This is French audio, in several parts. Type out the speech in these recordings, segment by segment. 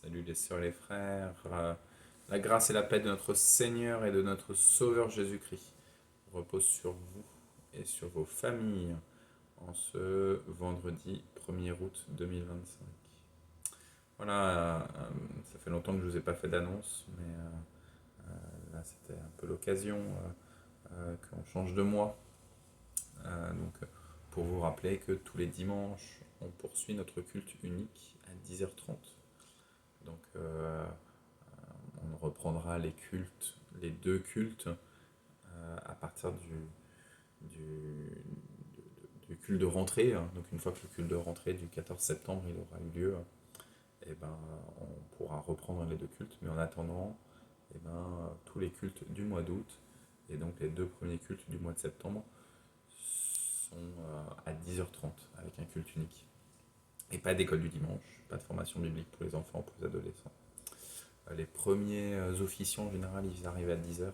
Salut les sœurs et les frères. La grâce et la paix de notre Seigneur et de notre Sauveur Jésus-Christ reposent sur vous et sur vos familles en ce vendredi 1er août 2025. Voilà, ça fait longtemps que je ne vous ai pas fait d'annonce, mais là c'était un peu l'occasion qu'on change de mois. Donc pour vous rappeler que tous les dimanches, on poursuit notre culte unique à 10h30. Donc on reprendra les cultes, les deux cultes, à partir du, du culte de rentrée. Donc une fois que le culte de rentrée du 14 septembre il aura eu lieu, et ben, on pourra reprendre les deux cultes. Mais en attendant, et ben, tous les cultes du mois d'août et donc les deux premiers cultes du mois de septembre sont à 10h30 avec un culte unique. Et pas d'école du dimanche, pas de formation biblique pour les enfants, pour les adolescents. Les premiers officiants en général, ils arrivent à 10h.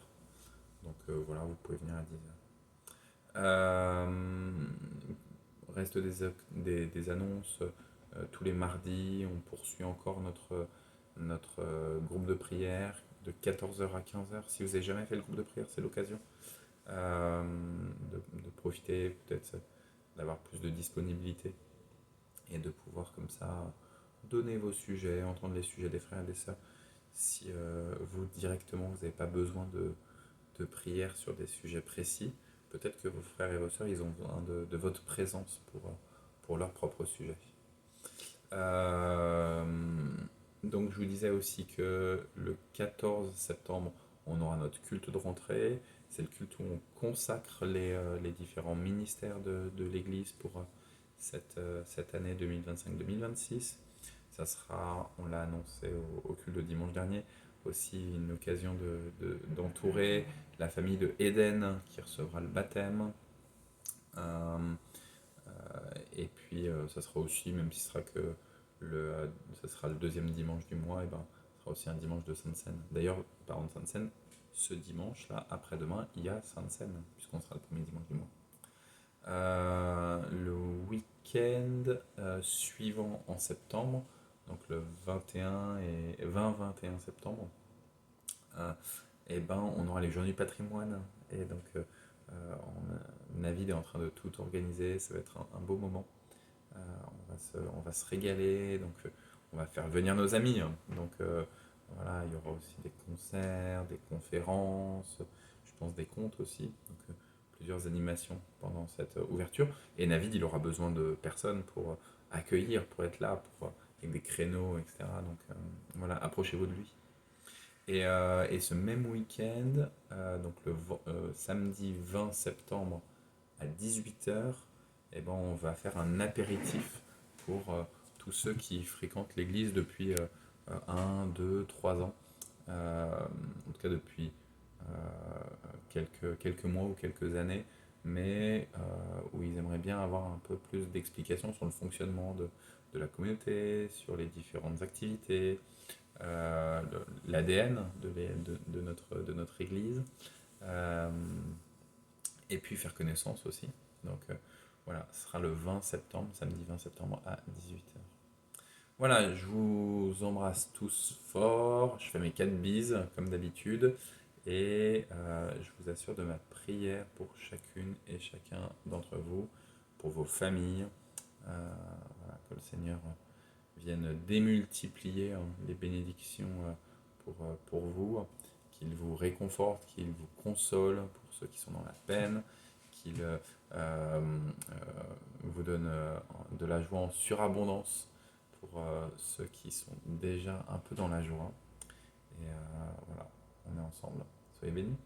Donc voilà, vous pouvez venir à 10h. Reste des annonces. Tous les mardis, on poursuit encore notre groupe de prière de 14h à 15h. Si vous n'avez jamais fait le groupe de prière, c'est l'occasion de profiter peut-être d'avoir plus de disponibilité et de pouvoir comme ça donner vos sujets, entendre les sujets des frères et des sœurs. Si vous directement, vous n'avez pas besoin de prière sur des sujets précis, peut-être que vos frères et vos sœurs, ils ont besoin de votre présence pour leur propre sujet. Euh, donc je vous disais aussi que le 14 septembre, on aura notre culte de rentrée. C'est le culte où on consacre les différents ministères de l'Église pour cette année 2025-2026. Ça sera, on l'a annoncé au culte de dimanche dernier, aussi une occasion d'entourer la famille de Eden qui recevra le baptême. Euh, et puis ça sera aussi, même si ce sera que ça sera le deuxième dimanche du mois, et ben, ce sera aussi un dimanche de Sainte Seine. D'ailleurs, parlant de Sainte Seine, ce dimanche-là, après-demain, il y a Sainte Seine, puisqu'on sera le premier dimanche du mois. Le week-end suivant en septembre, donc le 21 et 20-21 septembre, et ben on aura les Journées du patrimoine. Et donc Navid est en train de tout organiser, ça va être un beau moment. On va se régaler, donc on va faire venir nos amis. Donc voilà, il y aura aussi des concerts, des conférences, je pense des contes aussi. Donc plusieurs animations pendant cette ouverture. Et Navid, il aura besoin de personnes pour accueillir, pour être là, avec des créneaux, etc. Donc voilà, approchez-vous de lui. Et ce même week-end, donc samedi 20 septembre à 18h, eh ben, on va faire un apéritif pour tous ceux qui fréquentent l'église depuis 1, 2, 3 ans. En tout cas depuis quelques mois ou quelques années, mais où ils aimeraient bien avoir un peu plus d'explications sur le fonctionnement de la communauté, sur les différentes activités, l'ADN de notre église, euh, et puis faire connaissance aussi. Donc voilà, ce sera le 20 septembre, samedi 20 septembre à 18h. Voilà, je vous embrasse tous fort, je fais mes 4 bises comme d'habitude, et je vous assure de ma prière pour chacune et chacun d'entre vous, pour vos familles. Voilà, que le Seigneur vienne démultiplier les bénédictions pour vous, qu'il vous réconforte, qu'il vous console pour ceux qui sont dans la peine, qu'il vous donne de la joie en surabondance pour ceux qui sont déjà un peu dans la joie. Et voilà, on est ensemble. Soyez bénis.